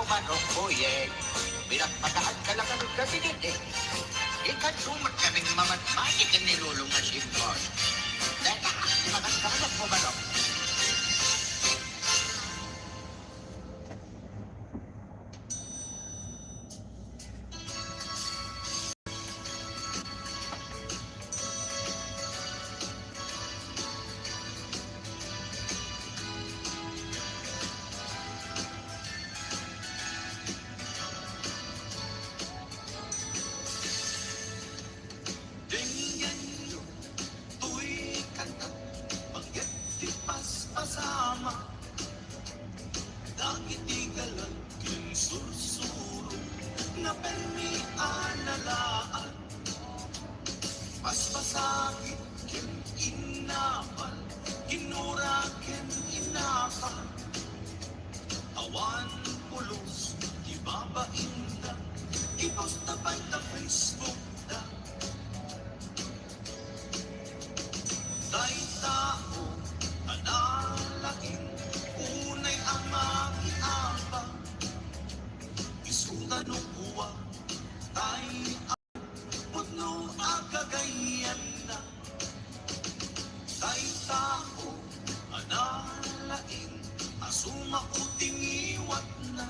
manok ko, ye. Pinagpagaan ka lang anong gabinin, eh. Ikansumot kaming mamatmanik ang nilulong na simpon. Teka, magandang mo manok. Paspasagit ken inapal, kinuraken inapal, awan pulos, ibabainda, iposta pa ta Facebook da. Day tao, analain, unay ang magiaba, isutan o buwa, tay putno agagayan na. Tay tao, analain, asuma uting iwat na.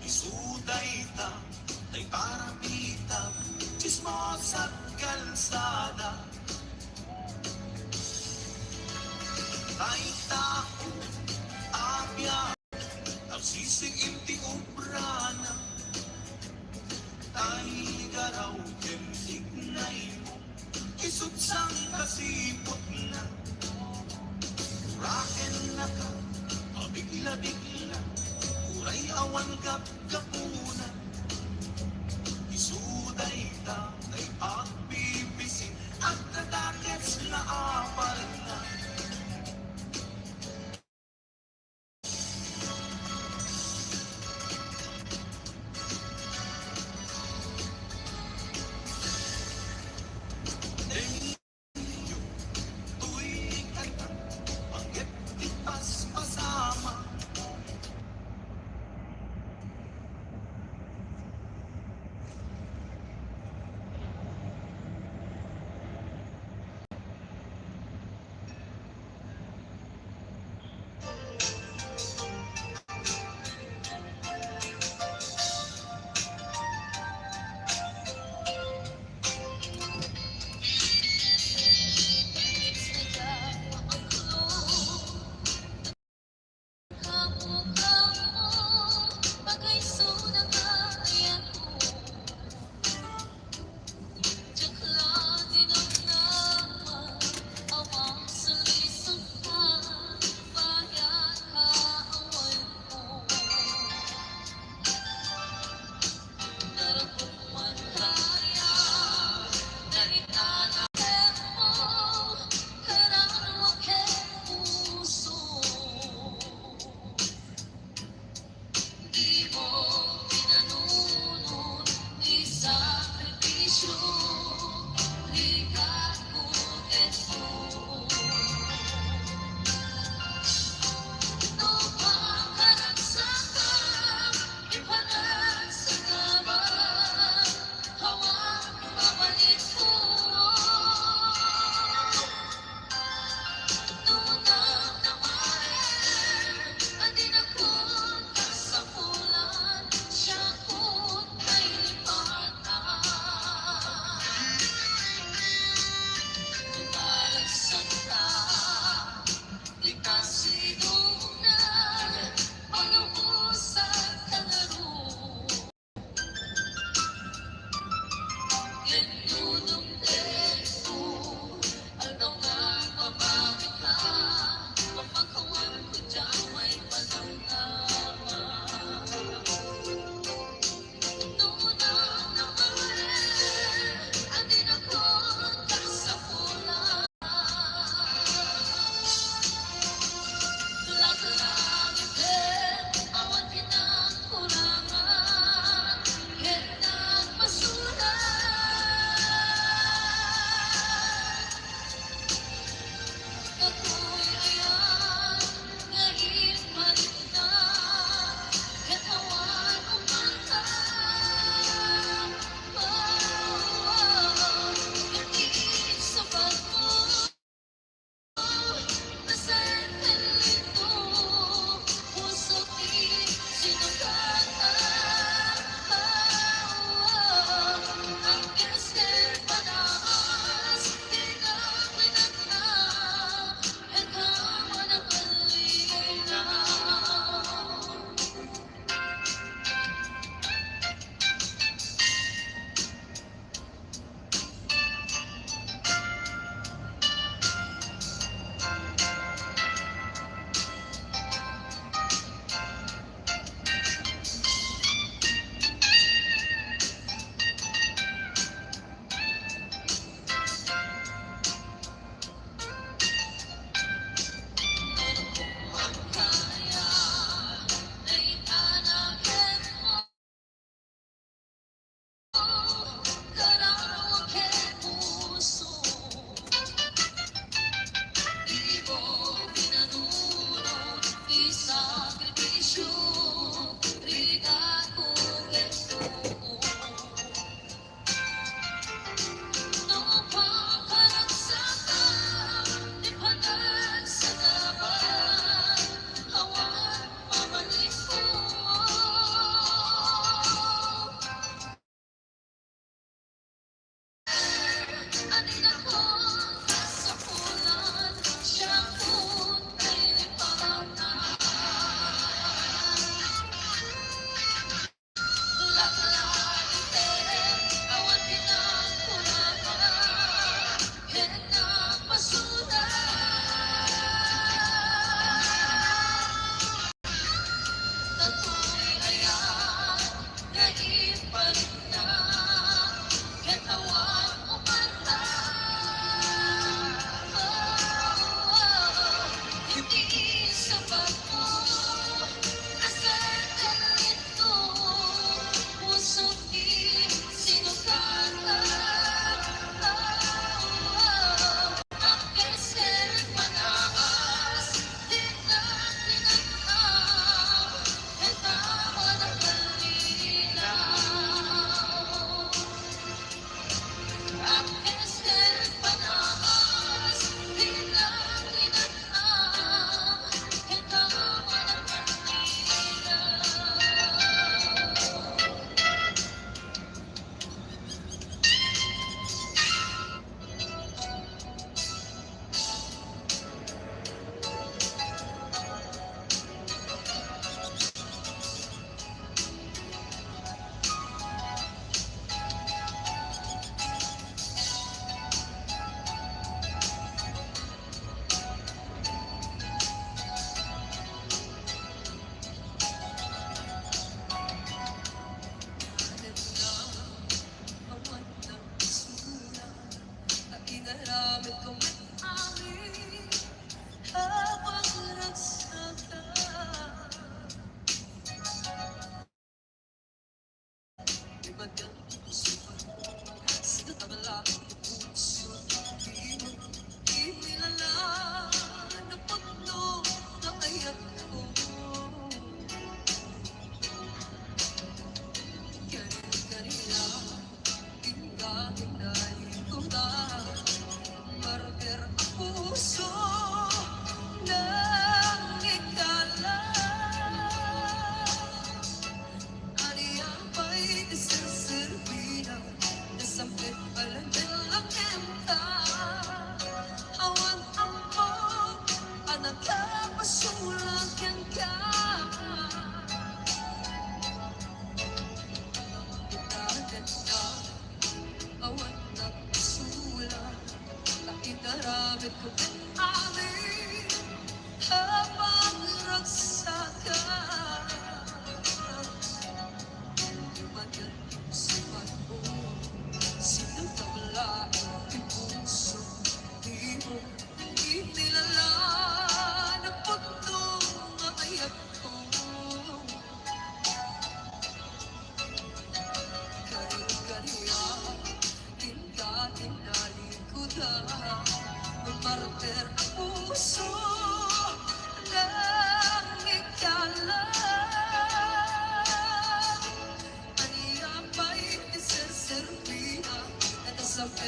Isuday ta, tay parabita, chismos at kalsada. Tay tao, abya, ang sisig imti ubrana. Tay garaw kentig na imo, isut sang kasipot na. Uraken na ka, pabigla-bigla, uray awan kapuna. Isuday ta, tay pagbibisin, at tatakets na apal na.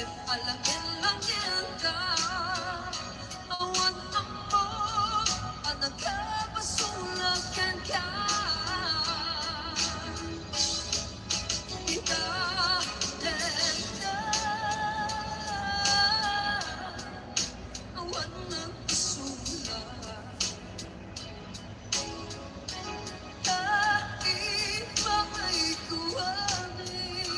sakit alangin-langin ka. Awan ako at nagkapasulakan ka. Kita lenda awan ng sulat. Kahit pa may kuwanin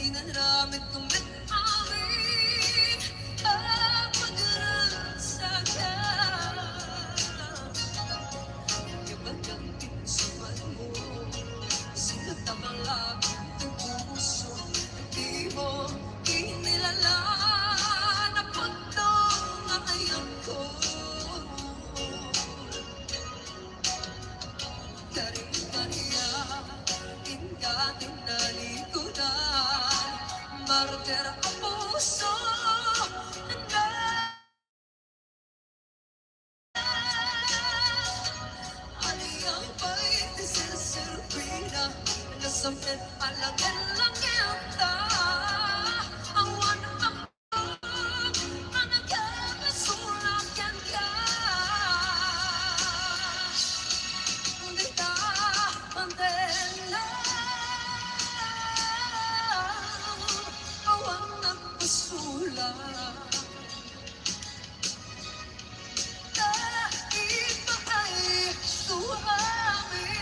Inaramit kong nag-amin ang pag-aasaga. Iba't ang pinsuman mo, sinatabalag ang puso. Di mo inilala na pagtangayan ko. Kari-kariya, ingating nalikudan, martir ang puso na aliyang pa'y isisilpina, nasakit alangin-langin ka. Awan ako na nagkakasulakan ka. Hindi ka mandela, awan nagpasulat. Kahit pa ay tuwawin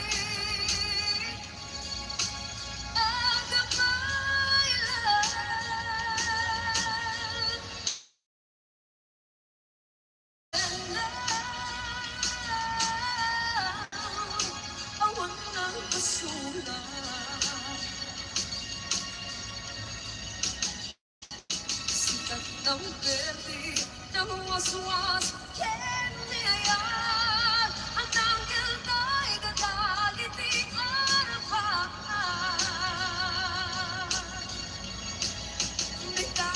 ang kamailan. Awan nagpasulat. Sikat ng berde ng waswas, keniyan ang tanggil kay gagagit di arapan. Hindi ka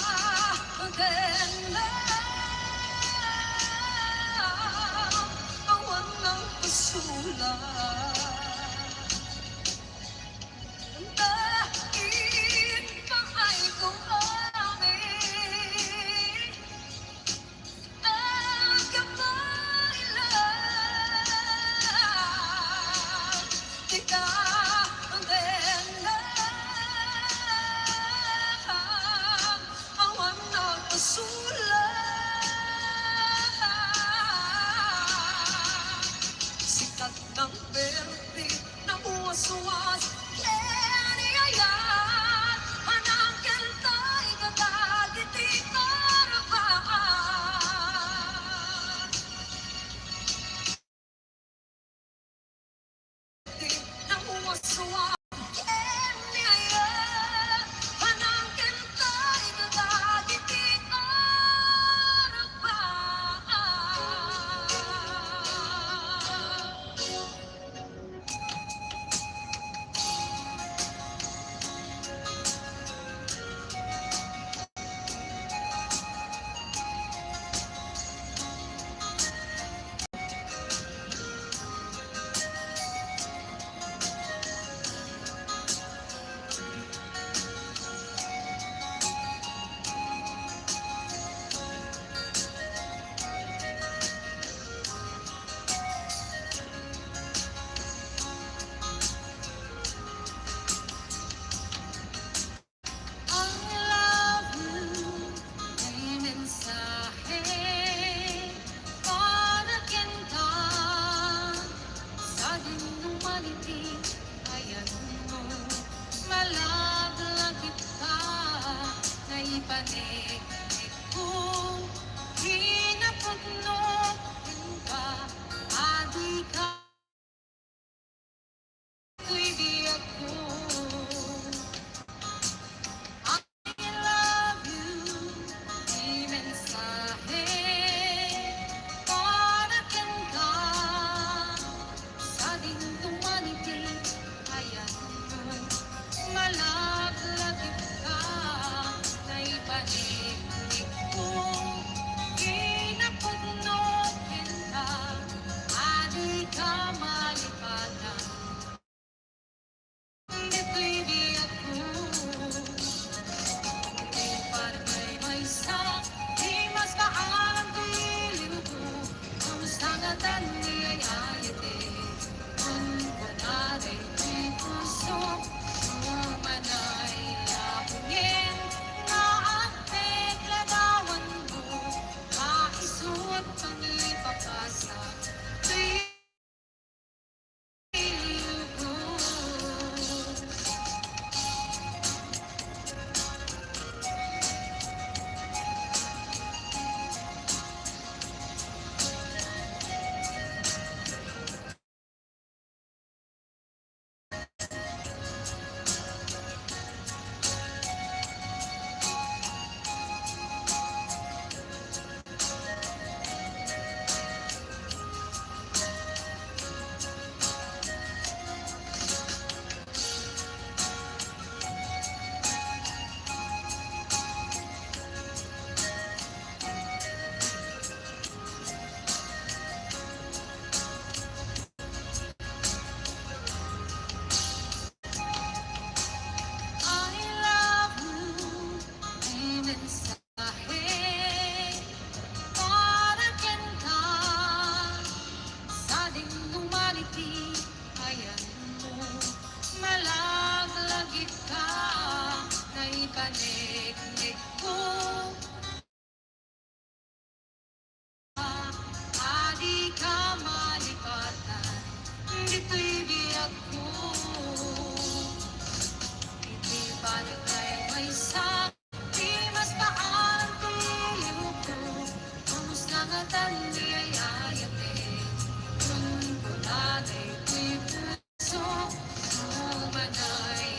maganda, awan ng pasulat. Dahil pa ay kung amin panig kung hinapagno ka, adi ka, ko'y di ako. I love you, di mensahe, parating ka, sa dingdong manitig, ayan mo, malaglagit ka, na ipanig kung pinapagnokin ka, adi ka malipatan, dito'y di ako. Di parang may isa, di mas maalam piling ko, kamusta nga tani ay ayate, kung kunwari di puso, umanay lapungin, na at pegladawan mo, maisuot pang ipapasa, piling ko. I love you, di mensahe, parating ka, sa dingdong maliti, ayan mo, malaglagit ka, na ipanig ko, adi ka malipatan, dito'y di ako. Hindi bagay may sa, di mas paalam piling ko, kamusta nga tani ay ayate, kung kunwari ko'y puso, umanay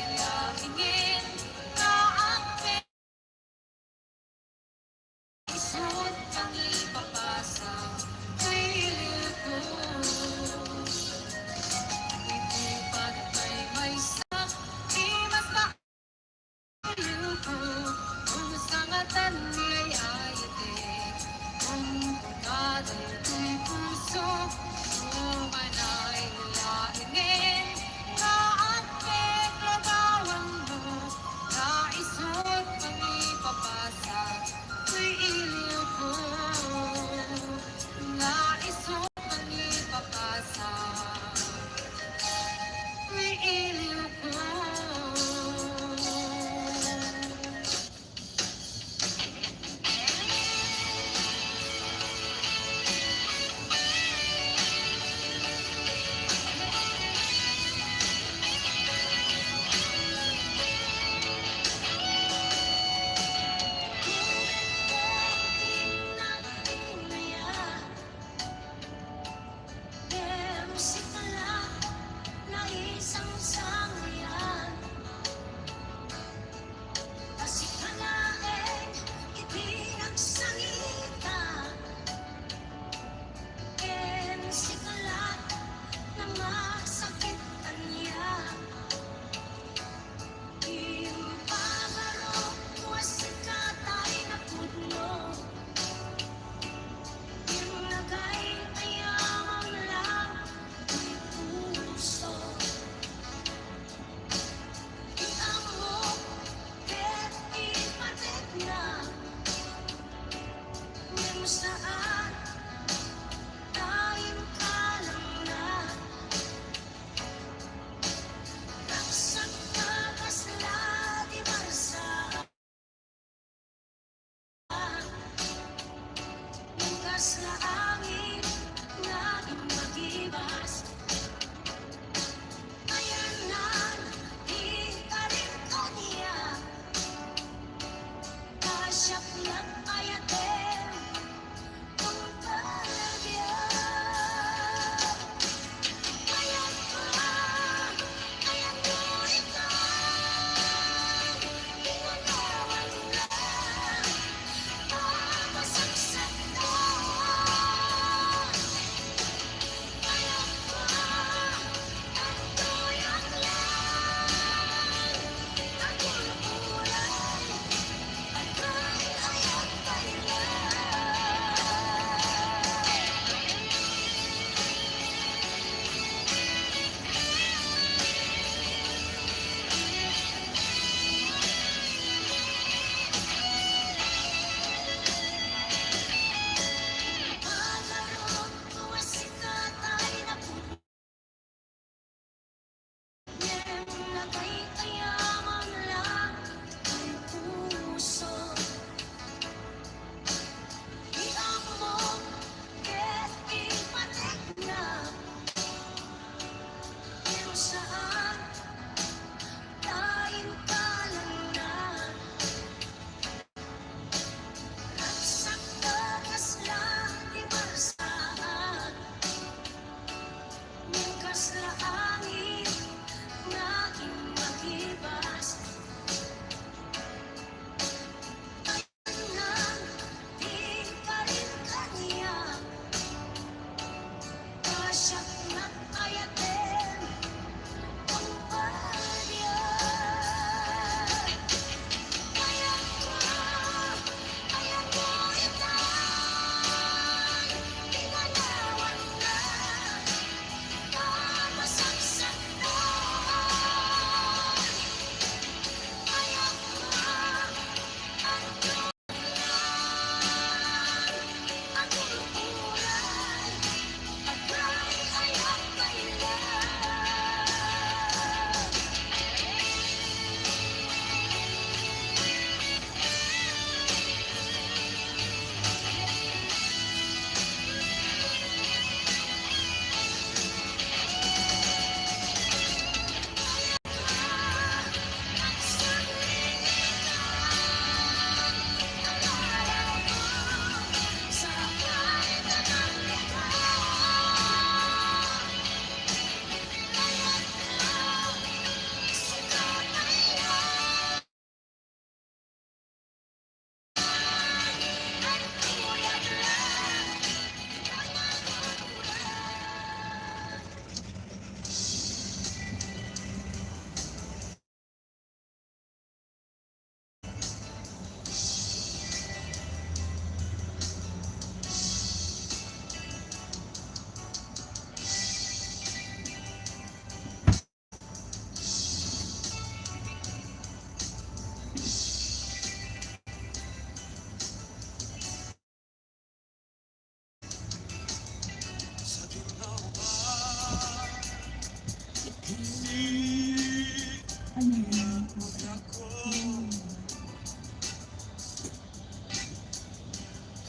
ako.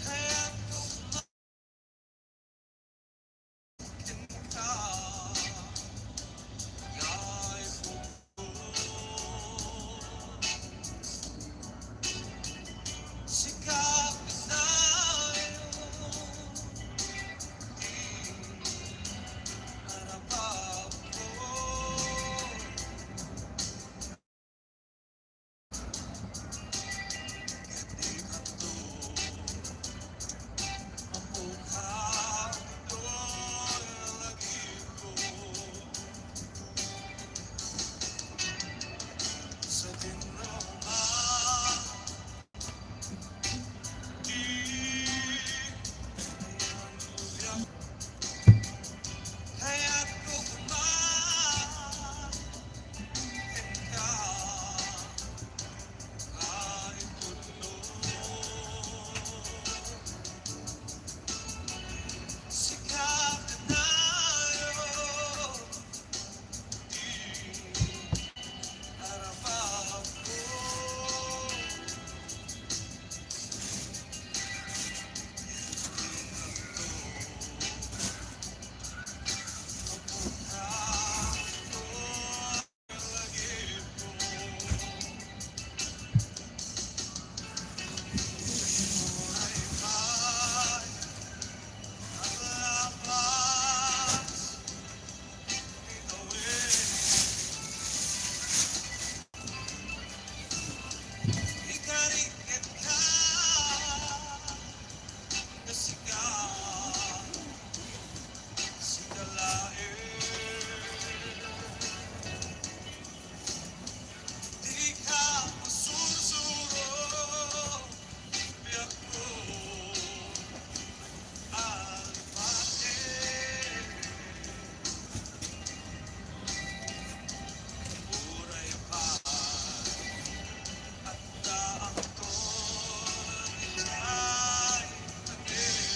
Kaya tumakin ka, ya'y sikap na harap ko. Di ka to ang mukha do'y lagi ko sa dinoma. Kaya't kung kumain ka, ay tuloy. Sikap na tayo, harapan ko. Ikarikit ka na sigalain. Di ka masusuro, biyak ko alipatin. Uray pa at daang ko'y ay tanim.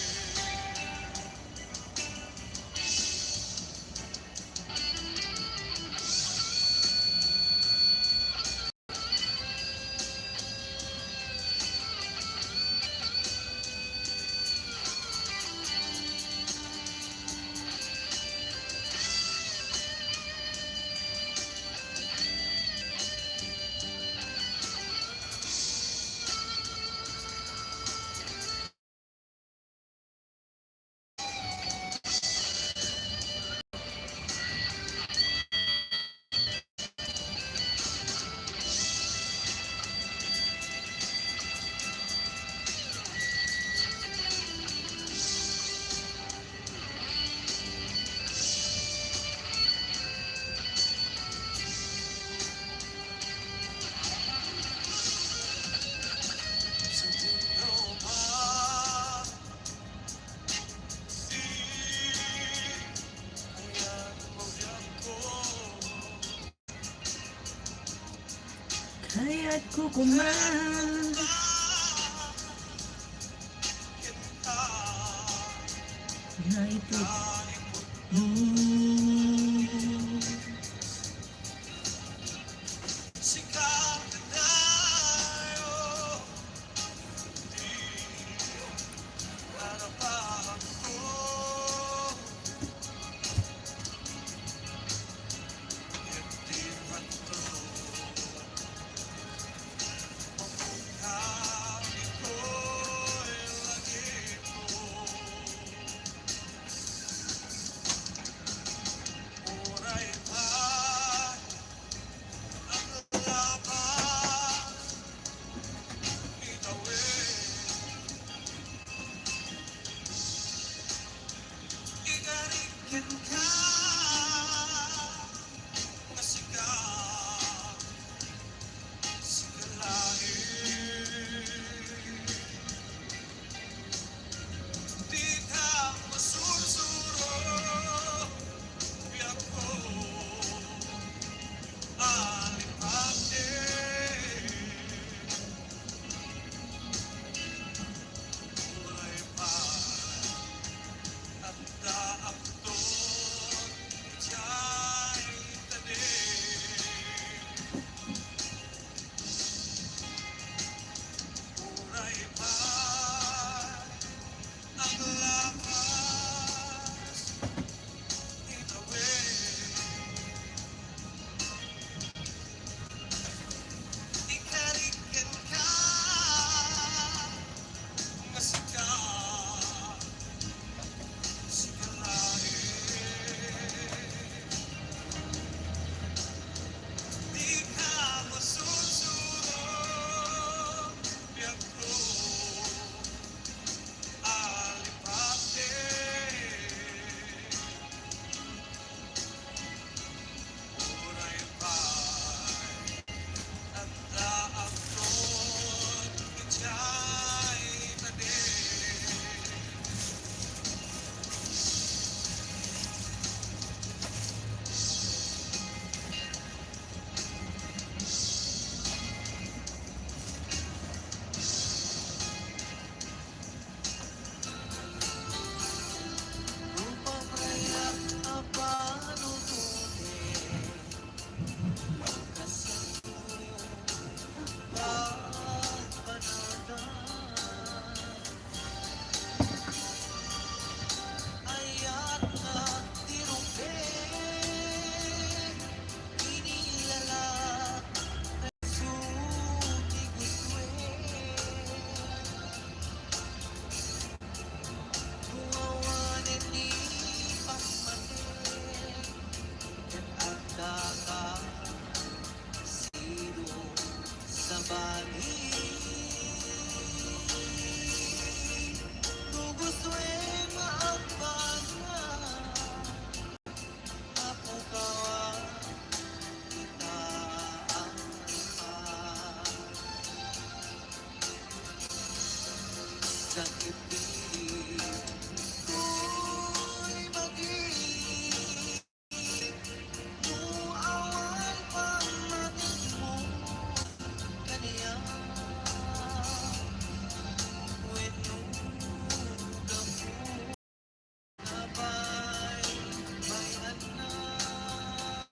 Sa dinoma, di ang yan ko. Kaya't kukuman. Na ito. Sikap na tayo, di harapan ko. Hindi hanto ang ko'y lagi ko. bali kung gusto'y maagpana ako kawa kita ang sakit piling ko'y mag-iisip awan pamanin mo kaniya when Abay, may anak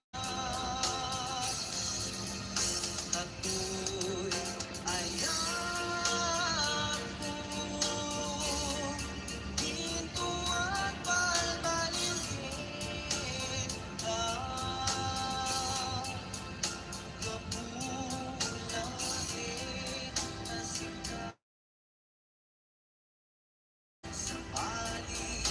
ako'y ayan ko ginto at balbalingin ka kapulagi na sikat sa paling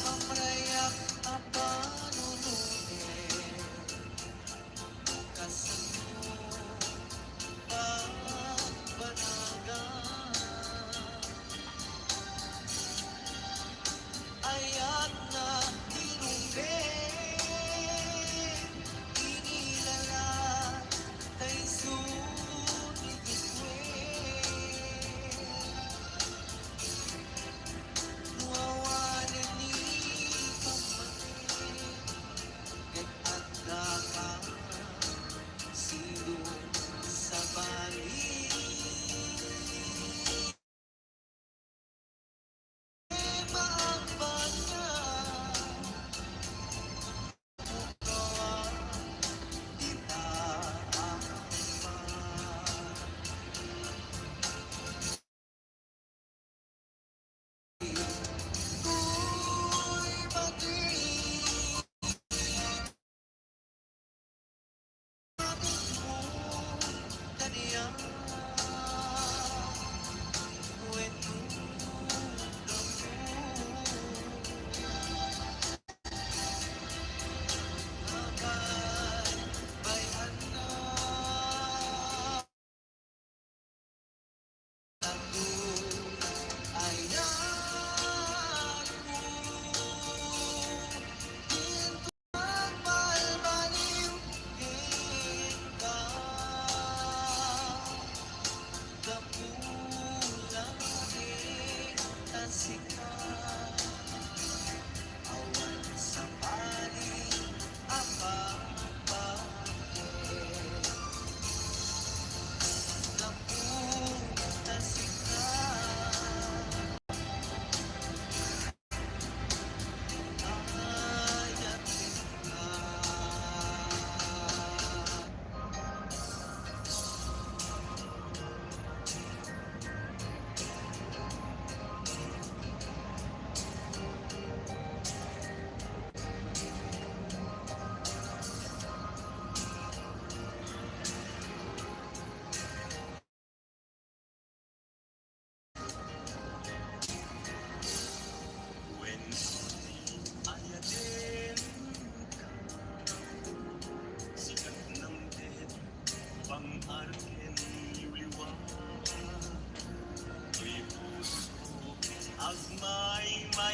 pamrayak ang panununin kasano pagbanagan ayat na tinumben inilala kay sunod nuawanan ni pamanin ket adda ka silong sa bali maagban nga kawa kita ang ko'y mag-iisip mo kaniya when abay may anak ako'y ayan mo ginto at balbalingin ka kapulangin na sikat awan sa paling apapakit kapul na sikat ayat ka when ayatin sikat ng dead pang-arken liwliwa ko'y puso agmay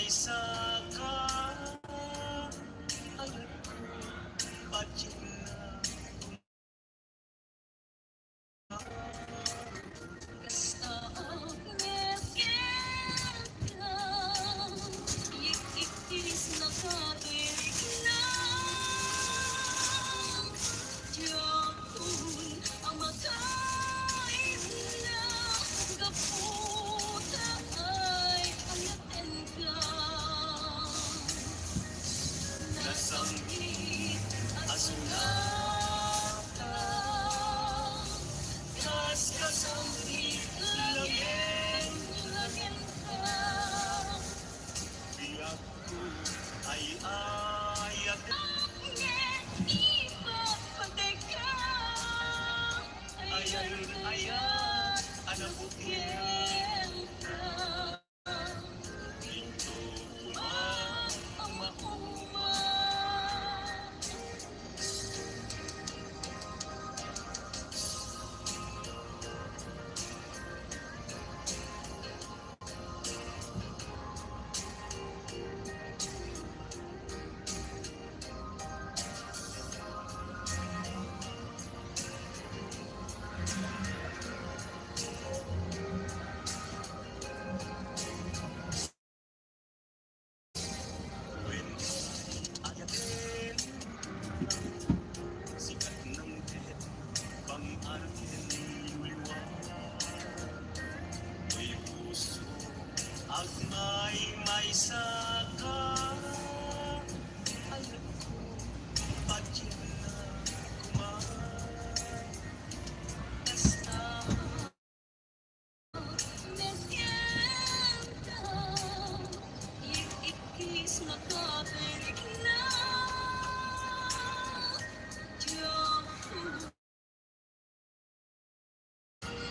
saka alam ko padyan ayan, anak ko yan. Ito ang mauma. When ayatin, sikat ng head, pang-arkin liwan. May puso, may saka. Alam ko, pagyan na kumain. Basta, Me siento y ikis makabalik na. Diyan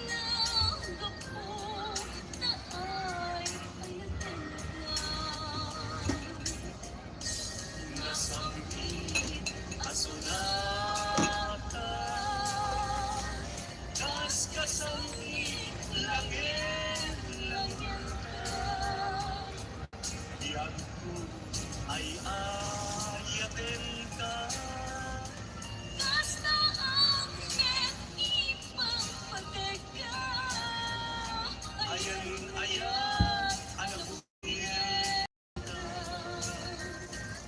nagapo na ay nasambit at sunata. Das kasambit, langit, Diyan ko ay ayatin ka. Basta ang ipapagka. Ayan, anak ko yan.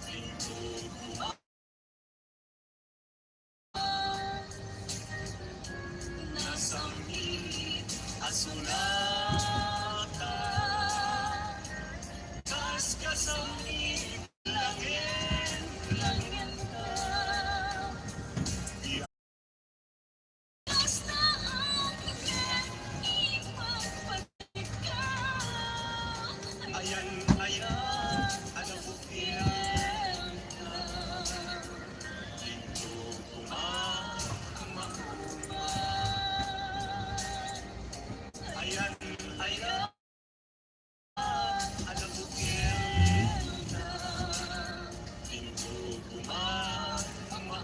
Linggo ko nasambit at sunata. Das kasambit, langit, Basta ang ipapagka. ayan, anak ko yan. Linggo ko mauma. Ayan, anak ko yan. Linggo ko mauma.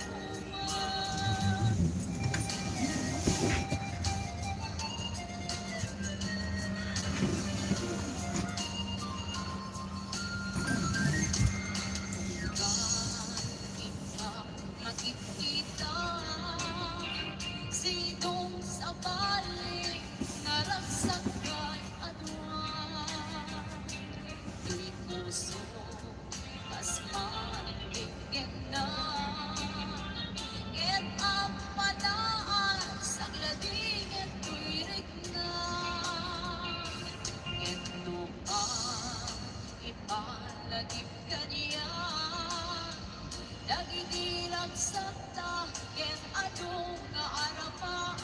Makikita sinong sa balik naragsakan adwa. Di puso mas maligyan na. Ket ang panaan sa lading ito'y rigna. Ket noong ipalagip kaniya. Nagigilang sa taken atong naarapaan.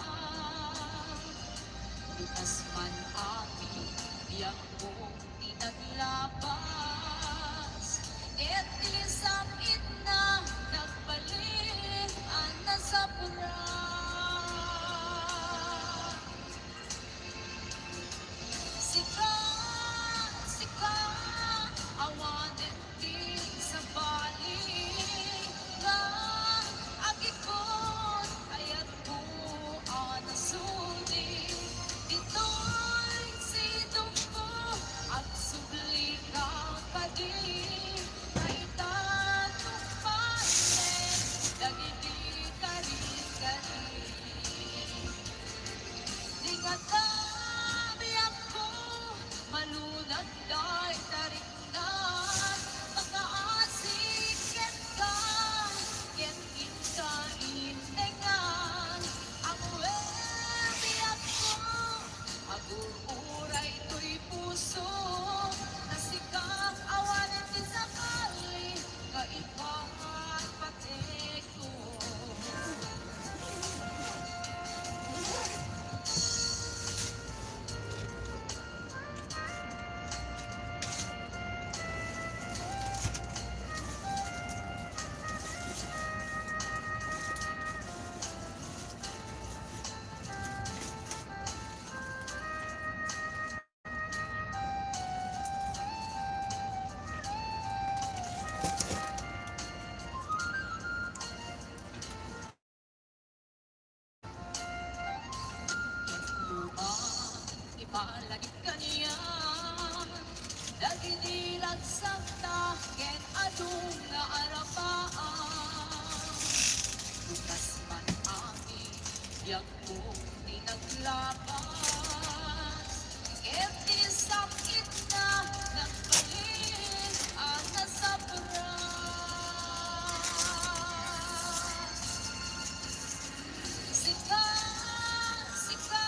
Malagit kaniya Nagidilag sa taken adung nga arapaan Bukas man angin yak ko naglapas Iti sakit na nagbalin ang nasabras Sika, sika,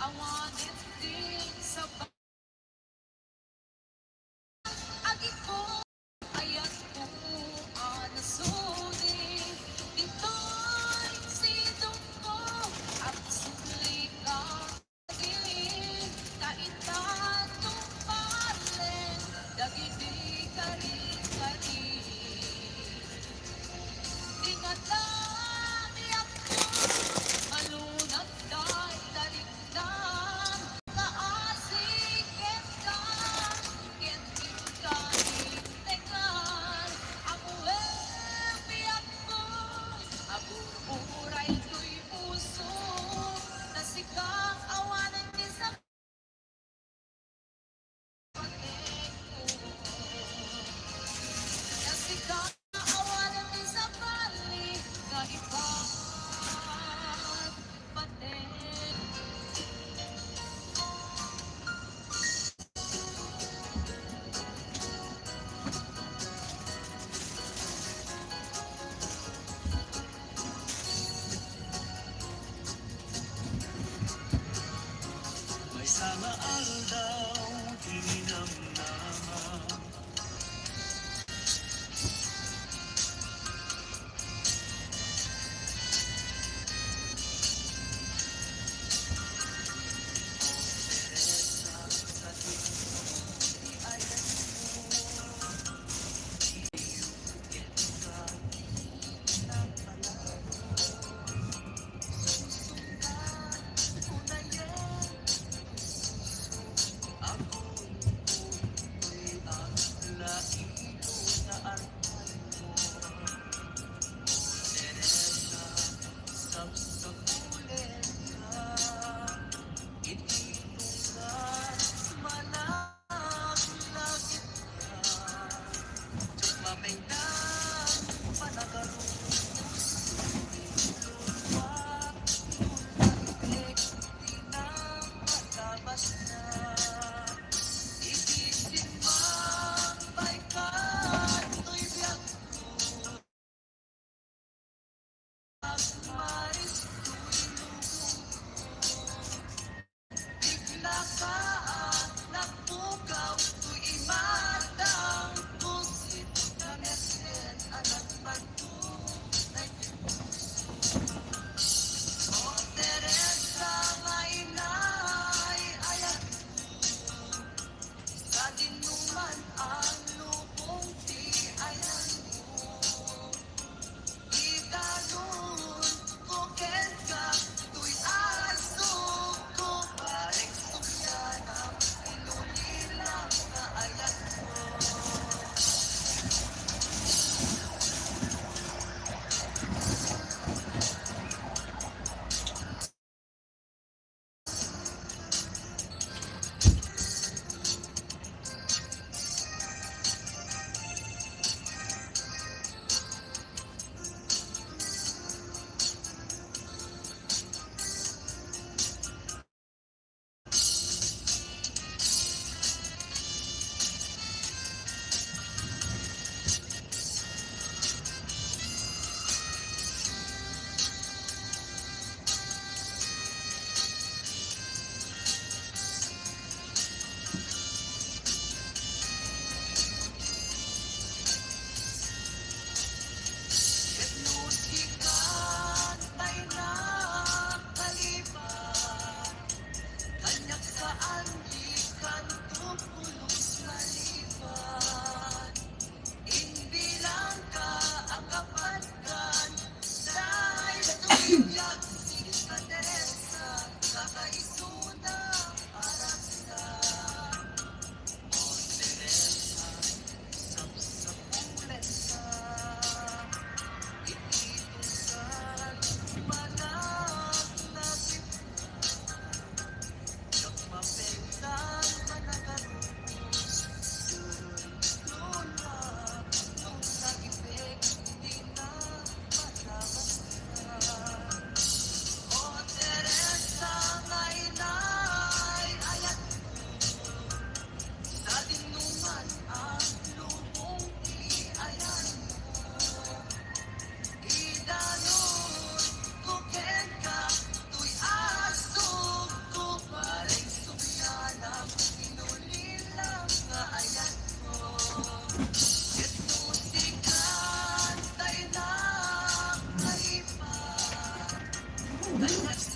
awanin din sa agi ko ayat ko anasuni dito'y sidong ko at sukli ka dilim kaitan tumpalen dagiti kari-kari Dingatami ako malunag dahil talikdan kaasikin ka Kentin ka integan Ako biyak ko Abur-buray ko'y puso Nasikang awanan di sa panig ko Nasikang awanan di sa panig na ipagpatig May sama aldaw hinamnaman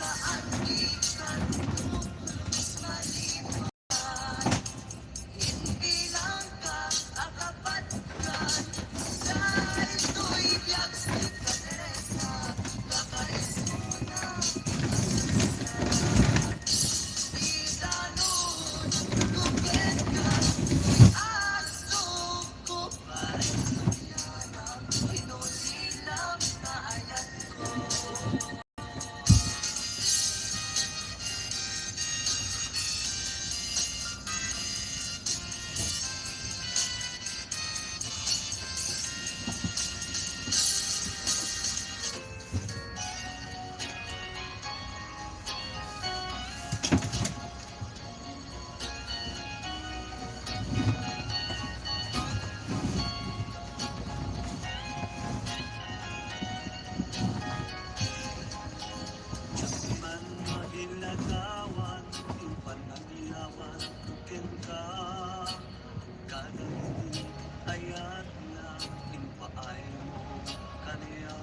saan ikan mo mas malipay. Hindi lang ka akapatkan sa ito'y biyags ni Teresa. Kakais mo na di danon tugid ka aso ko pa'y suyanap inulilang na ayan ko. Diyos man magilagawan, yung panagyawan, tukin ka. Kada hindi ayat na, impaay mo kaniya.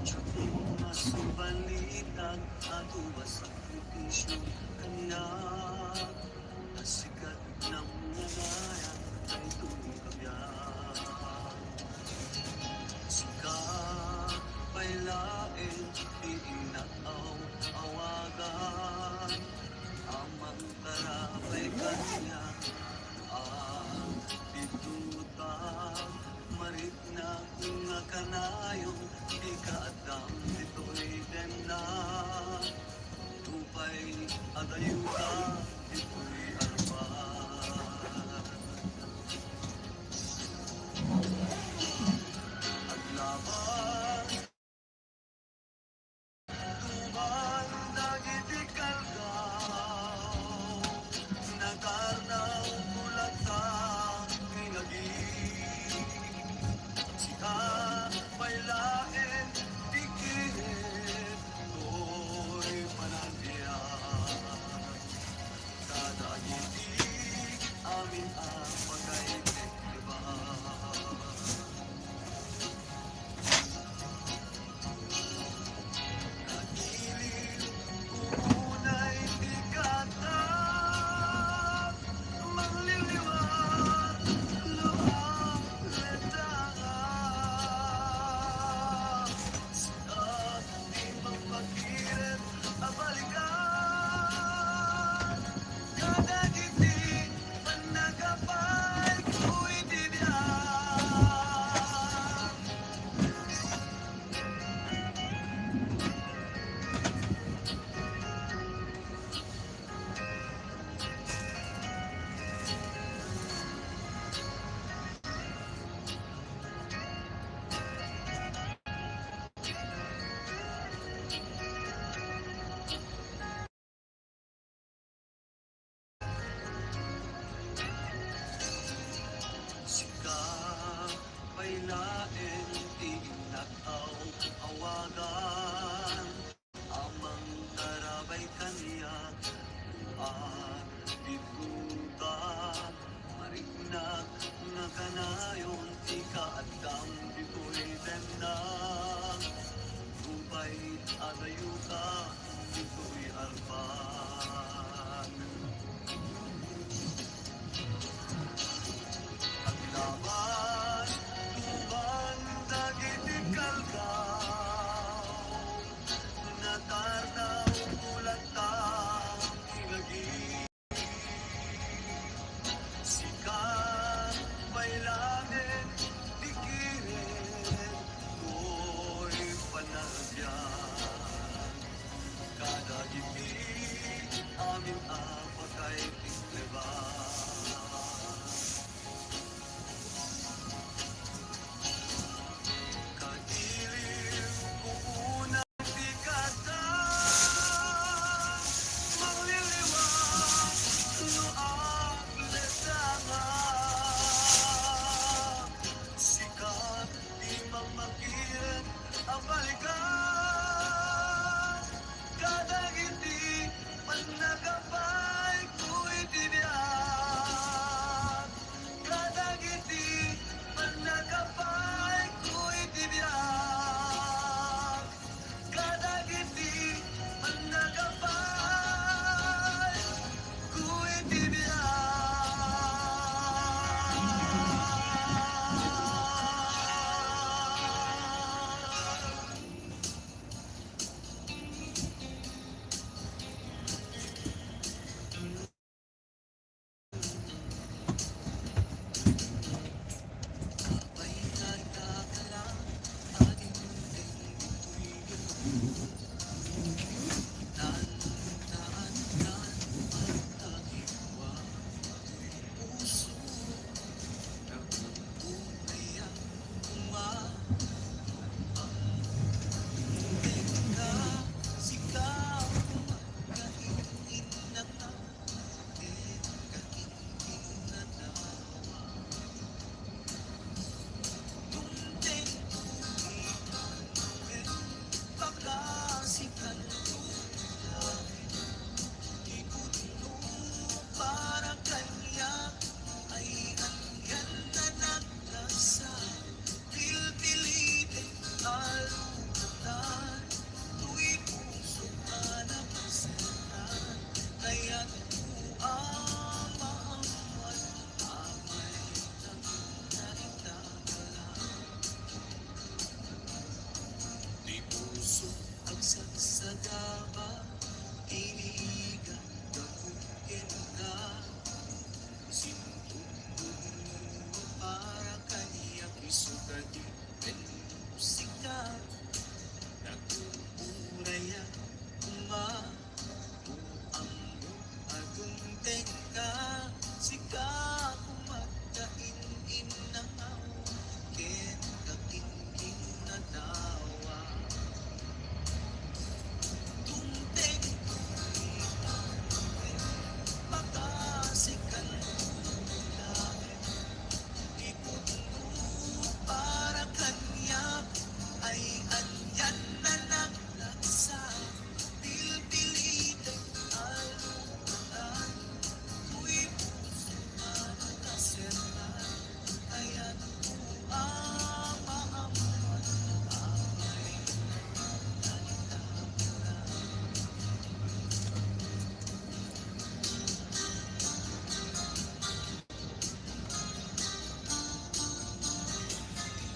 Diyos mo masubalitan, ato ba sakripisyo kanya. Asikat ng nanayan, ay tumikabyan. Sika pailain, iinakaw awagan. Amang karapay kanya, pitutang marit na nga kanayong ikaadam dito'y dena. Tupay agayuta, dito'y arpan. At laban tuman nagitikal ka, nakarnaw kulata pinagi. Sika pailain dikit, to'y panagyan. dapat iniisip